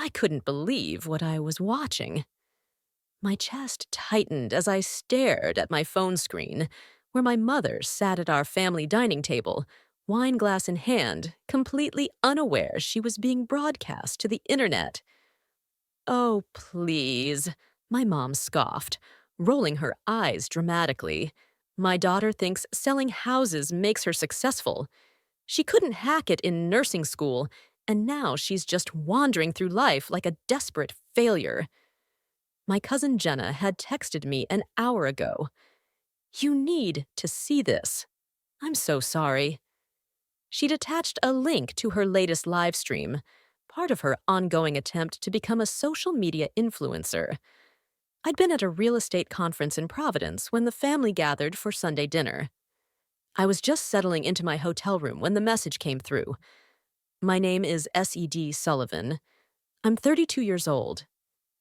I couldn't believe what I was watching. My chest tightened as I stared at my phone screen, where my mother sat at our family dining table, wine glass in hand, completely unaware she was being broadcast to the internet. Oh, please, my mom scoffed, rolling her eyes dramatically. My daughter thinks selling houses makes her successful. She couldn't hack it in nursing school, and now she's just wandering through life like a desperate failure. My cousin Jenna had texted me an hour ago. You need to see this. I'm so sorry. She'd attached a link to her latest live stream, part of her ongoing attempt to become a social media influencer. I'd been at a real estate conference in Providence when the family gathered for Sunday dinner. I was just settling into my hotel room when the message came through. My name is S.E.D. Sullivan. I'm 32 years old,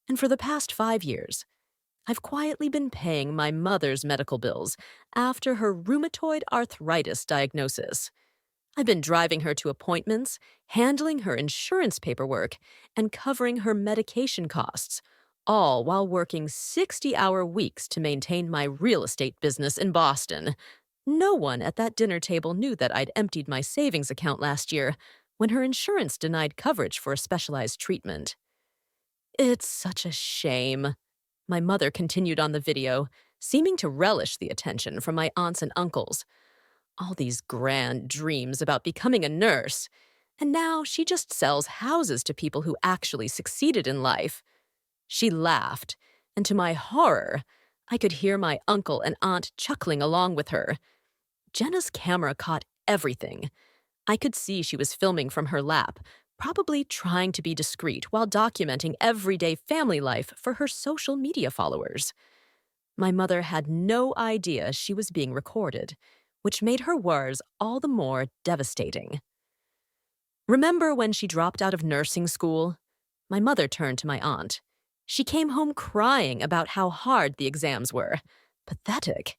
and for the past 5 years, I've quietly been paying my mother's medical bills after her rheumatoid arthritis diagnosis. I've been driving her to appointments, handling her insurance paperwork, and covering her medication costs, all while working 60-hour weeks to maintain my real estate business in Boston. No one at that dinner table knew that I'd emptied my savings account last year when her insurance denied coverage for a specialized treatment. It's such a shame. My mother continued on the video, seeming to relish the attention from my aunts and uncles. All these grand dreams about becoming a nurse, and now she just sells houses to people who actually succeeded in life. She laughed, and to my horror, I could hear my uncle and aunt chuckling along with her. Jenna's camera caught everything. I could see she was filming from her lap, probably trying to be discreet while documenting everyday family life for her social media followers. My mother had no idea she was being recorded, which made her words all the more devastating. Remember when she dropped out of nursing school? My mother turned to my aunt. She came home crying about how hard the exams were. Pathetic.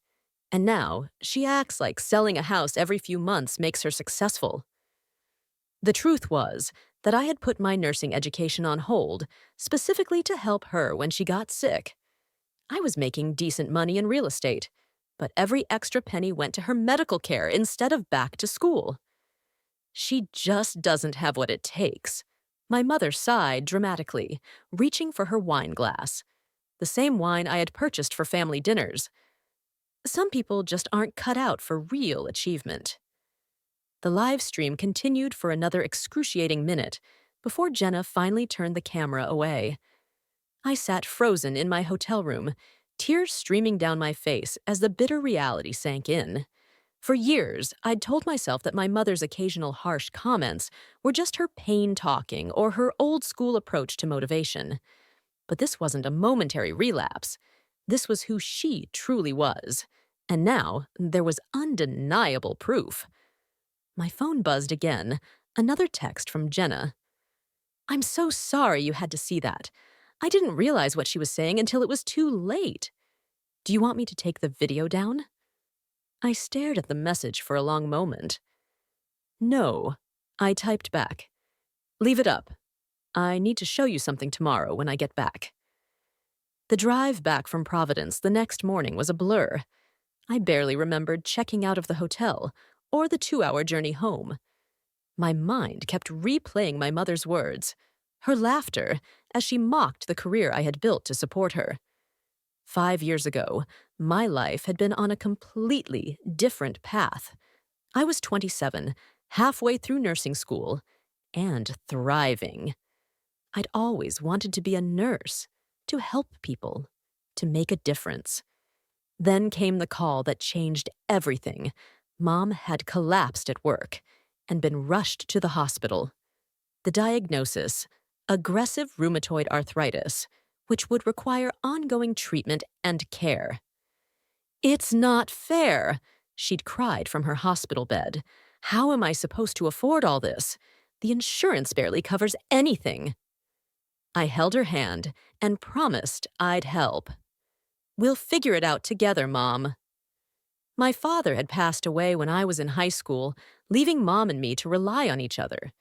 And now, she acts like selling a house every few months makes her successful. The truth was that I had put my nursing education on hold, specifically to help her when she got sick. I was making decent money in real estate, but every extra penny went to her medical care instead of back to school. She just doesn't have what it takes. My mother sighed dramatically, reaching for her wine glass, the same wine I had purchased for family dinners. Some people just aren't cut out for real achievement. The live stream continued for another excruciating minute before Jenna finally turned the camera away. I sat frozen in my hotel room, tears streaming down my face as the bitter reality sank in. For years, I'd told myself that my mother's occasional harsh comments were just her pain talking or her old-school approach to motivation. But this wasn't a momentary relapse. This was who she truly was. And now, there was undeniable proof. My phone buzzed again, another text from Jenna. I'm so sorry you had to see that. I didn't realize what she was saying until it was too late. Do you want me to take the video down? I stared at the message for a long moment. No, I typed back. Leave it up. I need to show you something tomorrow when I get back. The drive back from Providence the next morning was a blur. I barely remembered checking out of the hotel or the 2-hour journey home. My mind kept replaying my mother's words, her laughter, as she mocked the career I had built to support her. 5 years ago, my life had been on a completely different path. I was 27, halfway through nursing school, and thriving. I'd always wanted to be a nurse, to help people, to make a difference. Then came the call that changed everything. Mom had collapsed at work and been rushed to the hospital. The diagnosis, aggressive rheumatoid arthritis, which would require ongoing treatment and care. It's not fair, she'd cried from her hospital bed. How am I supposed to afford all this? The insurance barely covers anything. I held her hand and promised I'd help. We'll figure it out together, Mom. My father had passed away when I was in high school, leaving Mom and me to rely on each other.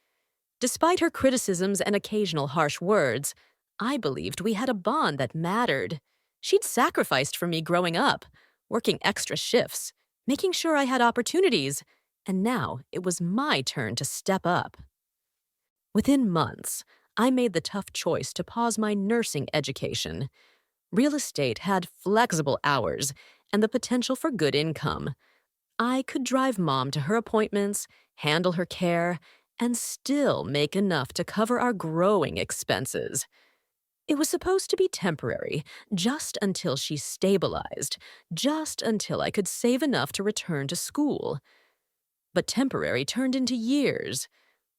Despite her criticisms and occasional harsh words, I believed we had a bond that mattered. She'd sacrificed for me growing up, working extra shifts, making sure I had opportunities, and now it was my turn to step up. Within months, I made the tough choice to pause my nursing education. Real estate had flexible hours and the potential for good income. I could drive Mom to her appointments, handle her care, and still make enough to cover our growing expenses. It was supposed to be temporary, just until she stabilized, just until I could save enough to return to school. But temporary turned into years.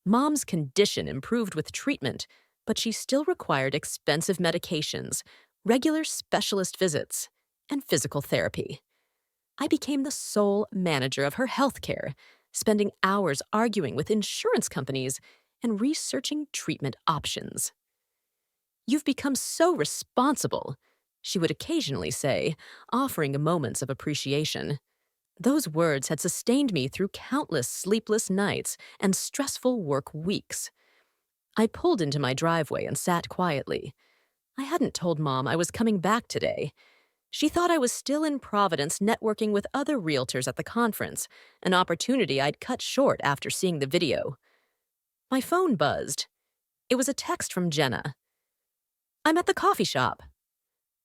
Mom's condition improved with treatment, but she still required expensive medications, regular specialist visits, and physical therapy. I became the sole manager of her health care, spending hours arguing with insurance companies and researching treatment options. "You've become so responsible," she would occasionally say, offering moments of appreciation. Those words had sustained me through countless sleepless nights and stressful work weeks. I pulled into my driveway and sat quietly. I hadn't told Mom I was coming back today. She thought I was still in Providence networking with other realtors at the conference, an opportunity I'd cut short after seeing the video. My phone buzzed. It was a text from Jenna. "I'm at the coffee shop."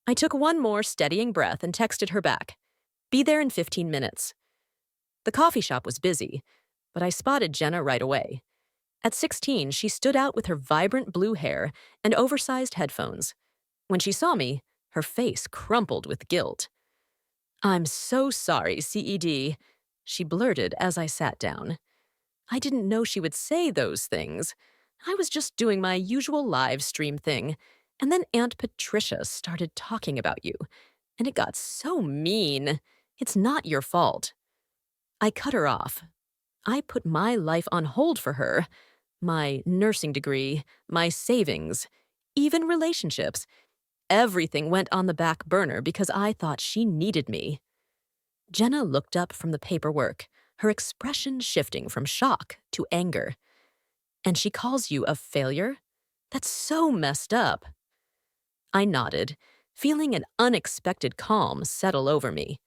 I took one more steadying breath and texted her back. "Be there in 15 minutes. The coffee shop was busy, but I spotted Jenna right away. At 16, she stood out with her vibrant blue hair and oversized headphones. When she saw me, her face crumpled with guilt. "I'm so sorry, CED," she blurted as I sat down. I didn't know she would say those things. I was just doing my usual live stream thing, and then Aunt Patricia started talking about you, and it got so mean. "It's not your fault." I cut her off. I put my life on hold for her. My nursing degree, my savings, even relationships. Everything went on the back burner because I thought she needed me. Jenna looked up from the paperwork, her expression shifting from shock to anger. "And she calls you a failure? That's so messed up." I nodded, feeling an unexpected calm settle over me.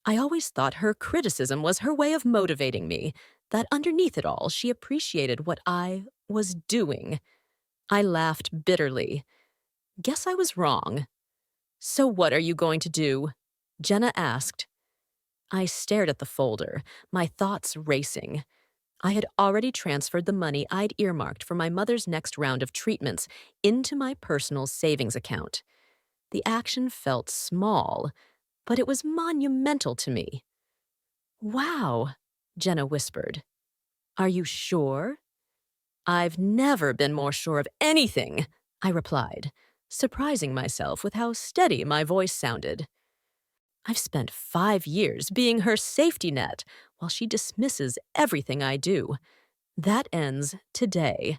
I always thought her criticism was her way of motivating me, that underneath it all, she appreciated what I was doing. I laughed bitterly. Guess I was wrong. "So what are you going to do?" Jenna asked. I stared at the folder, my thoughts racing. I had already transferred the money I'd earmarked for my mother's next round of treatments into my personal savings account. The action felt small, but it was monumental to me. "Wow," Jenna whispered. "Are you sure?" "I've never been more sure of anything," I replied, surprising myself with how steady my voice sounded. I've spent 5 years being her safety net while she dismisses everything I do. That ends today.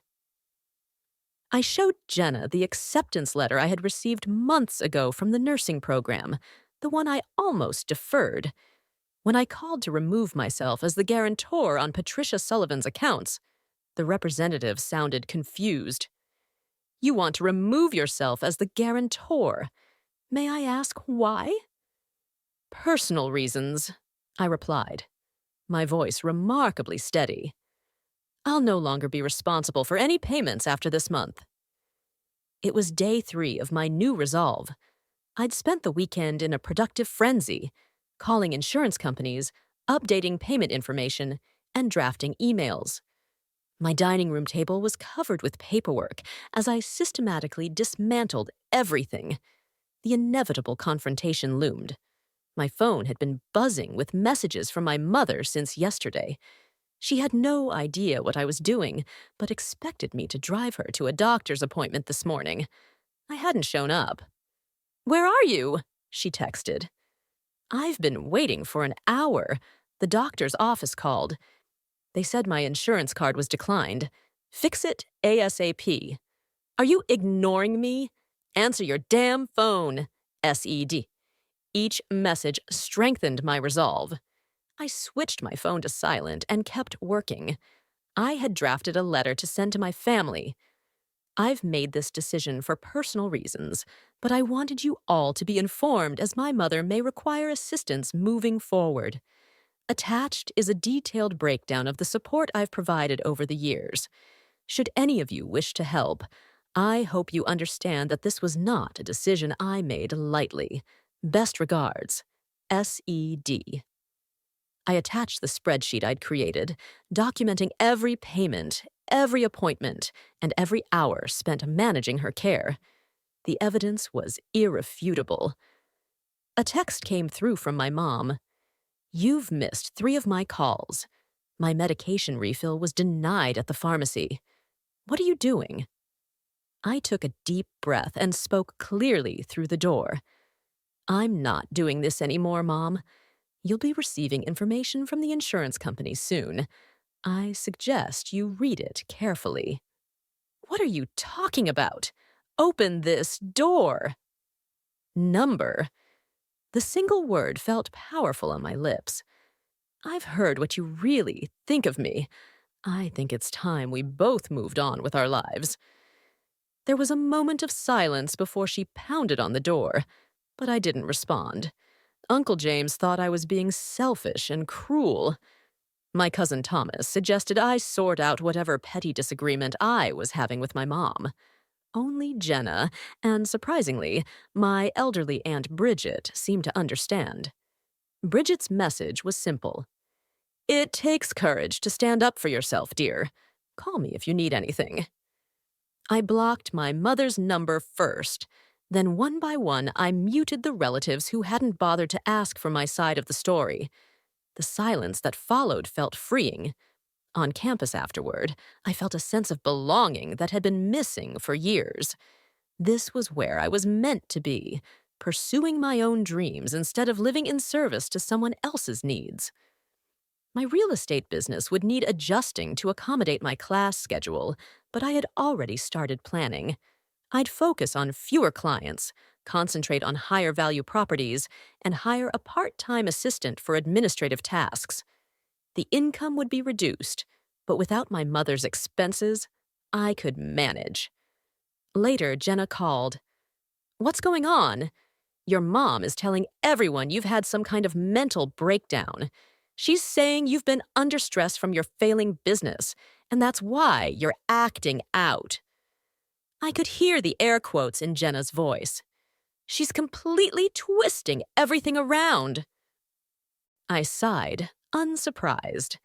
I showed Jenna the acceptance letter I had received months ago from the nursing program, the one I almost deferred. When I called to remove myself as the guarantor on Patricia Sullivan's accounts, the representative sounded confused. "You want to remove yourself as the guarantor. May I ask why?" "Personal reasons," I replied, my voice remarkably steady. "I'll no longer be responsible for any payments after this month." It was day 3 of my new resolve. I'd spent the weekend in a productive frenzy, calling insurance companies, updating payment information, and drafting emails. My dining room table was covered with paperwork as I systematically dismantled everything. The inevitable confrontation loomed. My phone had been buzzing with messages from my mother since yesterday. She had no idea what I was doing, but expected me to drive her to a doctor's appointment this morning. I hadn't shown up. "Where are you?" she texted. "I've been waiting for an hour. The doctor's office called. They said my insurance card was declined. Fix it ASAP. Are you ignoring me? Answer your damn phone. SED. Each message strengthened my resolve. I switched my phone to silent and kept working. I had drafted a letter to send to my family. I've made this decision for personal reasons, but I wanted you all to be informed as my mother may require assistance moving forward. Attached is a detailed breakdown of the support I've provided over the years. Should any of you wish to help, I hope you understand that this was not a decision I made lightly. Best regards, S.E.D. I attached the spreadsheet I'd created, documenting every payment, every appointment, and every hour spent managing her care. The evidence was irrefutable. A text came through from my mom. "You've missed 3 of my calls. My medication refill was denied at the pharmacy. What are you doing?" I took a deep breath and spoke clearly through the door. "I'm not doing this anymore, Mom. You'll be receiving information from the insurance company soon. I suggest you read it carefully." "What are you talking about? Open this door." Number. The single word felt powerful on my lips. "I've heard what you really think of me. I think it's time we both moved on with our lives." There was a moment of silence before she pounded on the door, but I didn't respond. Uncle James thought I was being selfish and cruel. My cousin Thomas suggested I sort out whatever petty disagreement I was having with my mom. Only Jenna, and surprisingly, my elderly Aunt Bridget seemed to understand. Bridget's message was simple. "It takes courage to stand up for yourself, dear. Call me if you need anything." I blocked my mother's number first. Then one by one, I muted the relatives who hadn't bothered to ask for my side of the story. The silence that followed felt freeing. On campus afterward, I felt a sense of belonging that had been missing for years. This was where I was meant to be, pursuing my own dreams instead of living in service to someone else's needs. My real estate business would need adjusting to accommodate my class schedule, but I had already started planning. I'd focus on fewer clients, concentrate on higher value properties, and hire a part-time assistant for administrative tasks. The income would be reduced, but without my mother's expenses, I could manage. Later, Jenna called. "What's going on? Your mom is telling everyone you've had some kind of mental breakdown. She's saying you've been under stress from your failing business, and that's why you're acting out." I could hear the air quotes in Jenna's voice. "She's completely twisting everything around." I sighed, unsurprised.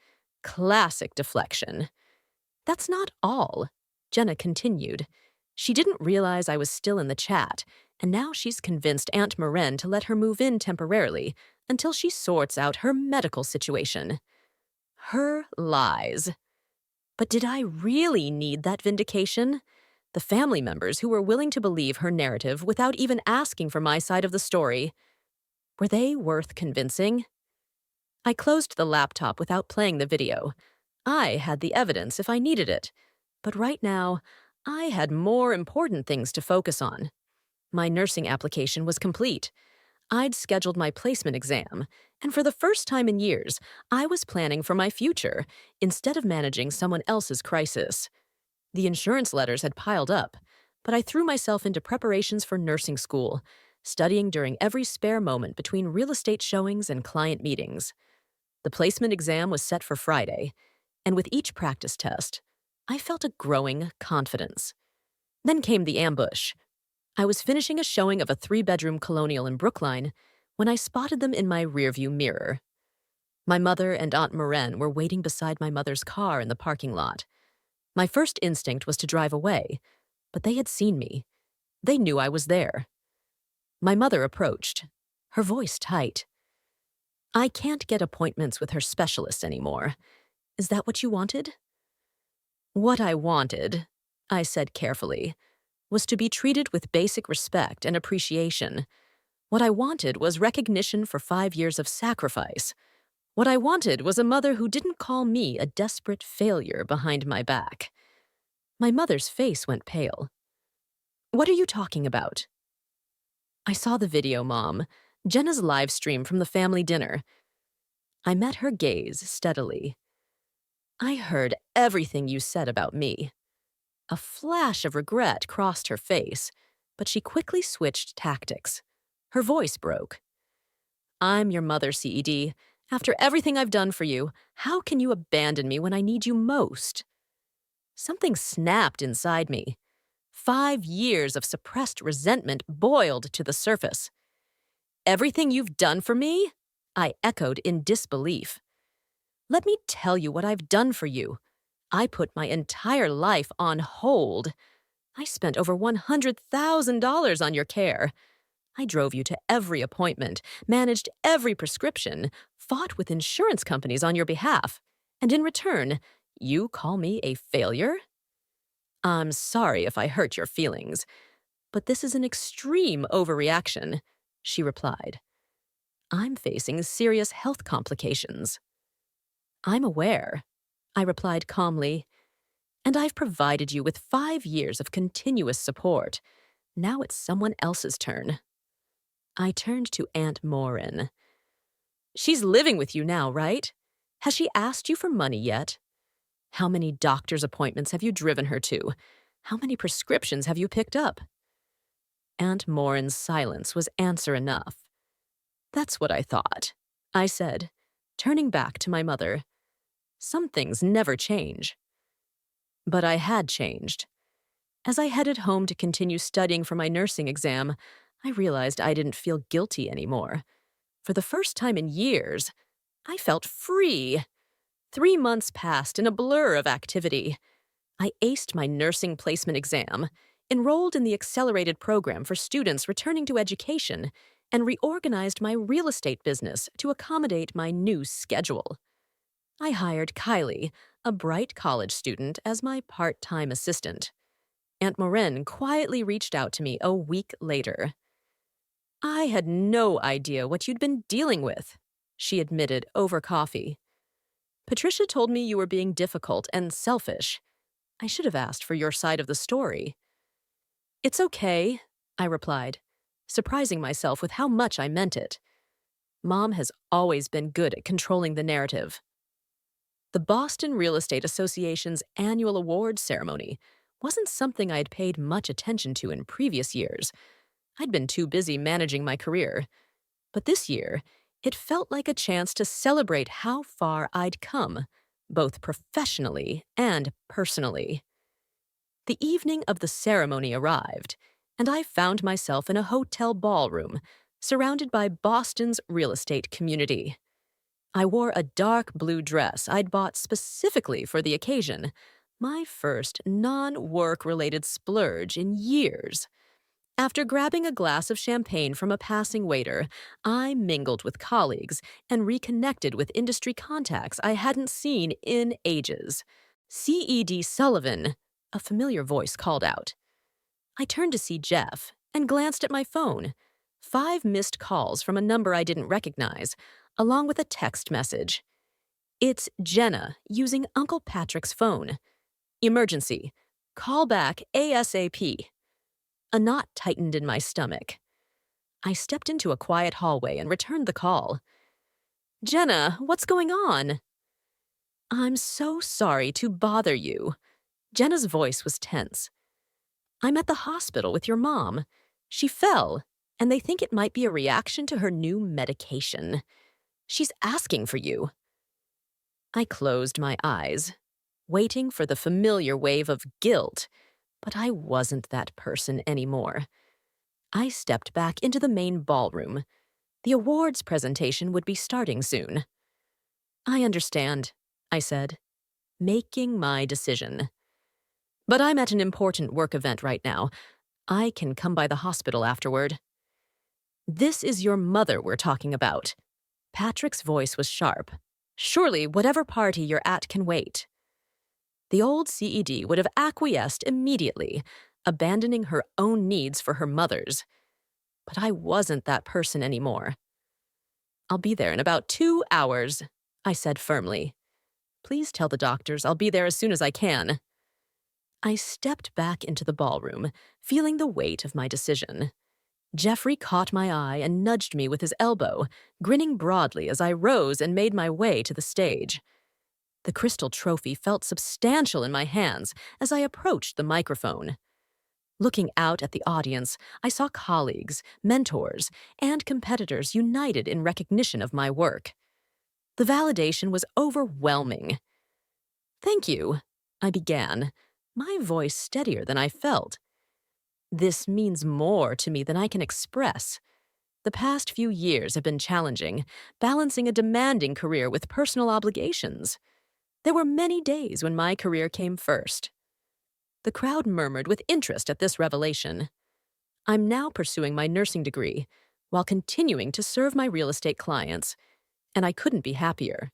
Classic deflection. "That's not all," Jenna continued. "She didn't realize I was still in the chat, and now she's convinced Aunt Maren to let her move in temporarily until she sorts out her medical situation." Her lies. But did I really need that vindication? The family members who were willing to believe her narrative without even asking for my side of the story, were they worth convincing? I closed the laptop without playing the video. I had the evidence if I needed it. But right now, I had more important things to focus on. My nursing application was complete. I'd scheduled my placement exam, and for the first time in years, I was planning for my future instead of managing someone else's crisis. The insurance letters had piled up, but I threw myself into preparations for nursing school, studying during every spare moment between real estate showings and client meetings. The placement exam was set for Friday, and with each practice test, I felt a growing confidence. Then came the ambush. I was finishing a showing of a 3-bedroom colonial in Brookline when I spotted them in my rearview mirror. My mother and Aunt Maren were waiting beside my mother's car in the parking lot. My first instinct was to drive away, but they had seen me. They knew I was there. My mother approached, her voice tight. "I can't get appointments with her specialist anymore. Is that what you wanted?" "What I wanted," I said carefully, "was to be treated with basic respect and appreciation. What I wanted was recognition for 5 years of sacrifice. What I wanted was a mother who didn't call me a desperate failure behind my back." My mother's face went pale. "What are you talking about?" "I saw the video, Mom. Jenna's live stream from the family dinner." I met her gaze steadily. I heard everything you said about me. A flash of regret crossed her face, but she quickly switched tactics. Her voice broke. I'm your mother, CED. After everything I've done for you, how can you abandon me when I need you most? Something snapped inside me. 5 years of suppressed resentment boiled to the surface. Everything you've done for me? I echoed in disbelief. Let me tell you what I've done for you. I put my entire life on hold. I spent over $100,000 on your care. I drove you to every appointment, managed every prescription, fought with insurance companies on your behalf. And in return, you call me a failure? I'm sorry if I hurt your feelings, but this is an extreme overreaction, she replied. I'm facing serious health complications. I'm aware, I replied calmly, and I've provided you with 5 years of continuous support. Now it's someone else's turn. I turned to Aunt Morin. She's living with you now, right? Has she asked you for money yet? How many doctor's appointments have you driven her to? How many prescriptions have you picked up? Aunt Morin's silence was answer enough. That's what I thought, I said, turning back to my mother. Some things never change. But I had changed. As I headed home to continue studying for my nursing exam, I realized I didn't feel guilty anymore. For the first time in years, I felt free. 3 months passed in a blur of activity. I aced my nursing placement exam, enrolled in the accelerated program for students returning to education, and reorganized my real estate business to accommodate my new schedule. I hired Kylie, a bright college student, as my part-time assistant. Aunt Morin quietly reached out to me a week later. I had no idea what you'd been dealing with, she admitted over coffee. Patricia told me you were being difficult and selfish. I should have asked for your side of the story. It's okay, I replied, surprising myself with how much I meant it. Mom has always been good at controlling the narrative. The Boston Real Estate Association's annual awards ceremony wasn't something I had paid much attention to in previous years. I'd been too busy managing my career. But this year, it felt like a chance to celebrate how far I'd come, both professionally and personally. The evening of the ceremony arrived, and I found myself in a hotel ballroom, surrounded by Boston's real estate community. I wore a dark blue dress I'd bought specifically for the occasion, my first non-work-related splurge in years. After grabbing a glass of champagne from a passing waiter, I mingled with colleagues and reconnected with industry contacts I hadn't seen in ages. CED Sullivan, a familiar voice called out. I turned to see Jeff and glanced at my phone. 5 missed calls from a number I didn't recognize, along with a text message. It's Jenna using Uncle Patrick's phone. Emergency. Call back ASAP. A knot tightened in my stomach. I stepped into a quiet hallway and returned the call. Jenna, what's going on? I'm so sorry to bother you. Jenna's voice was tense. I'm at the hospital with your mom. She fell, and they think it might be a reaction to her new medication. She's asking for you. I closed my eyes, waiting for the familiar wave of guilt, but I wasn't that person anymore. I stepped back into the main ballroom. The awards presentation would be starting soon. I understand, I said, making my decision. But I'm at an important work event right now. I can come by the hospital afterward. This is your mother we're talking about. Patrick's voice was sharp. Surely whatever party you're at can wait. The old CED would have acquiesced immediately, abandoning her own needs for her mother's. But I wasn't that person anymore. I'll be there in about 2 hours, I said firmly. Please tell the doctors I'll be there as soon as I can. I stepped back into the ballroom, feeling the weight of my decision. Jeffrey caught my eye and nudged me with his elbow, grinning broadly as I rose and made my way to the stage. The crystal trophy felt substantial in my hands as I approached the microphone. Looking out at the audience, I saw colleagues, mentors, and competitors united in recognition of my work. The validation was overwhelming. "Thank you," I began, my voice steadier than I felt. "This means more to me than I can express. The past few years have been challenging, balancing a demanding career with personal obligations. There were many days when my career came first." The crowd murmured with interest at this revelation. I'm now pursuing my nursing degree while continuing to serve my real estate clients, and I couldn't be happier.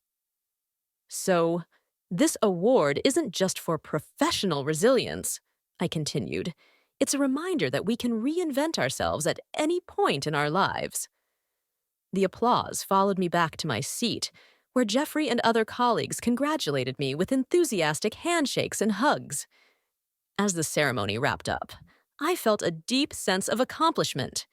"So, this award isn't just for professional resilience," I continued. "It's a reminder that we can reinvent ourselves at any point in our lives." The applause followed me back to my seat, where Jeffrey and other colleagues congratulated me with enthusiastic handshakes and hugs. As the ceremony wrapped up, I felt a deep sense of accomplishment.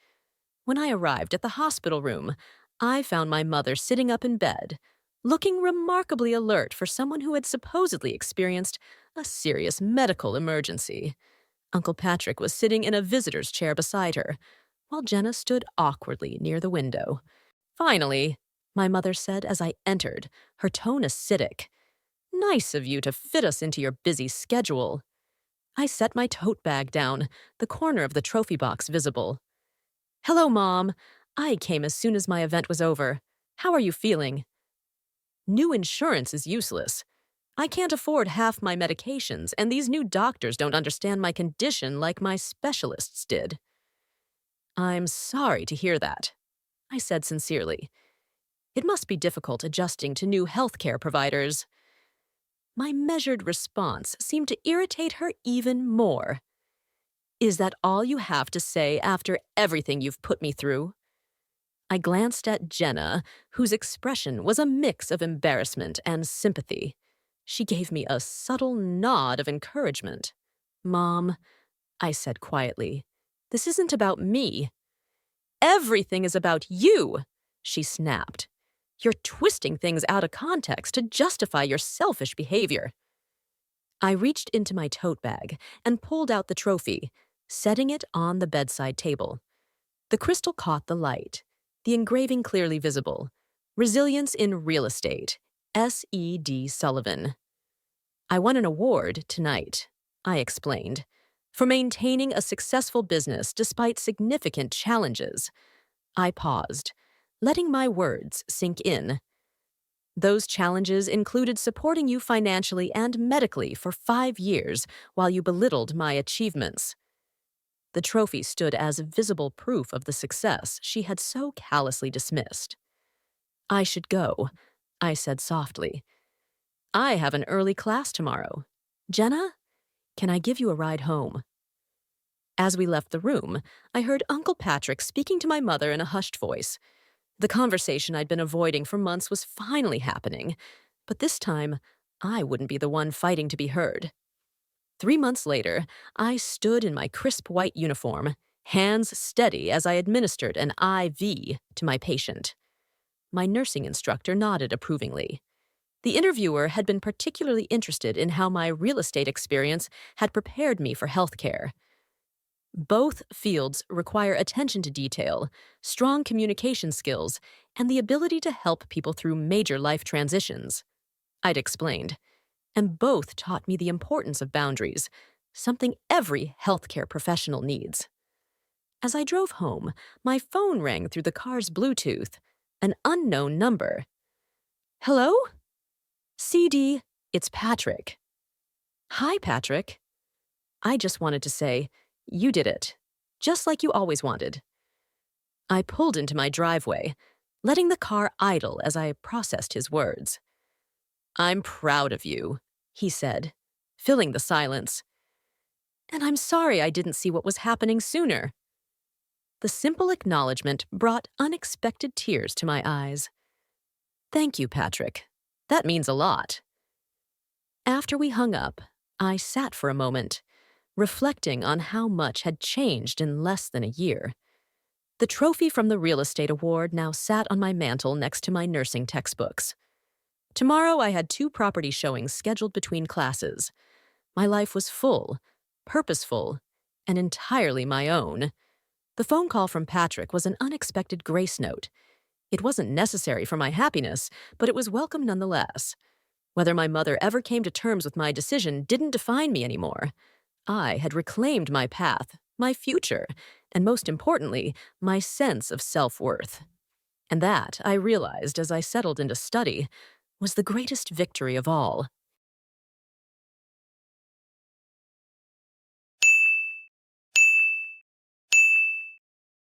When I arrived at the hospital room, I found my mother sitting up in bed, looking remarkably alert for someone who had supposedly experienced a serious medical emergency. Uncle Patrick was sitting in a visitor's chair beside her, while Jenna stood awkwardly near the window. "Finally," my mother said as I entered, her tone acidic. "Nice of you to fit us into your busy schedule." I set my tote bag down, the corner of the trophy box visible. "Hello, Mom. I came as soon as my event was over. How are you feeling?" "New insurance is useless. I can't afford half my medications, and these new doctors don't understand my condition like my specialists did." "I'm sorry to hear that," I said sincerely. "It must be difficult adjusting to new healthcare providers." My measured response seemed to irritate her even more. "Is that all you have to say after everything you've put me through?" I glanced at Jenna, whose expression was a mix of embarrassment and sympathy. She gave me a subtle nod of encouragement. "Mom," I said quietly, "this isn't about me." "Everything is about you," she snapped. "You're twisting things out of context to justify your selfish behavior." I reached into my tote bag and pulled out the trophy, setting it on the bedside table. The crystal caught the light, the engraving clearly visible. "Resilience in Real Estate, S.E.D. Sullivan." "I won an award tonight," I explained, "for maintaining a successful business despite significant challenges." I paused, letting my words sink in. "Those challenges included supporting you financially and medically for 5 years while you belittled my achievements." The trophy stood as visible proof of the success she had so callously dismissed. "I should go," I said softly. "I have an early class tomorrow. Jenna, can I give you a ride home?" As we left the room, I heard Uncle Patrick speaking to my mother in a hushed voice. The conversation I'd been avoiding for months was finally happening, but this time, I wouldn't be the one fighting to be heard. 3 months later, I stood in my crisp white uniform, hands steady as I administered an IV to my patient. My nursing instructor nodded approvingly. The interviewer had been particularly interested in how my real estate experience had prepared me for healthcare. Both fields require attention to detail, strong communication skills, and the ability to help people through major life transitions, I'd explained. And both taught me the importance of boundaries, something every healthcare professional needs. As I drove home, my phone rang through the car's Bluetooth, an unknown number. "Hello? CD, it's Patrick." "Hi, Patrick." I just wanted to say, "You did it, just like you always wanted." I pulled into my driveway, letting the car idle as I processed his words. "I'm proud of you," he said, filling the silence. "And I'm sorry I didn't see what was happening sooner." The simple acknowledgement brought unexpected tears to my eyes. "Thank you, Patrick. That means a lot." After we hung up, I sat for a moment, reflecting on how much had changed in less than a year. The trophy from the real estate award now sat on my mantel next to my nursing textbooks. Tomorrow I had 2 property showings scheduled between classes. My life was full, purposeful, and entirely my own. The phone call from Patrick was an unexpected grace note. It wasn't necessary for my happiness, but it was welcome nonetheless. Whether my mother ever came to terms with my decision didn't define me anymore. I had reclaimed my path, my future, and most importantly, my sense of self-worth. And that, I realized as I settled into study, was the greatest victory of all.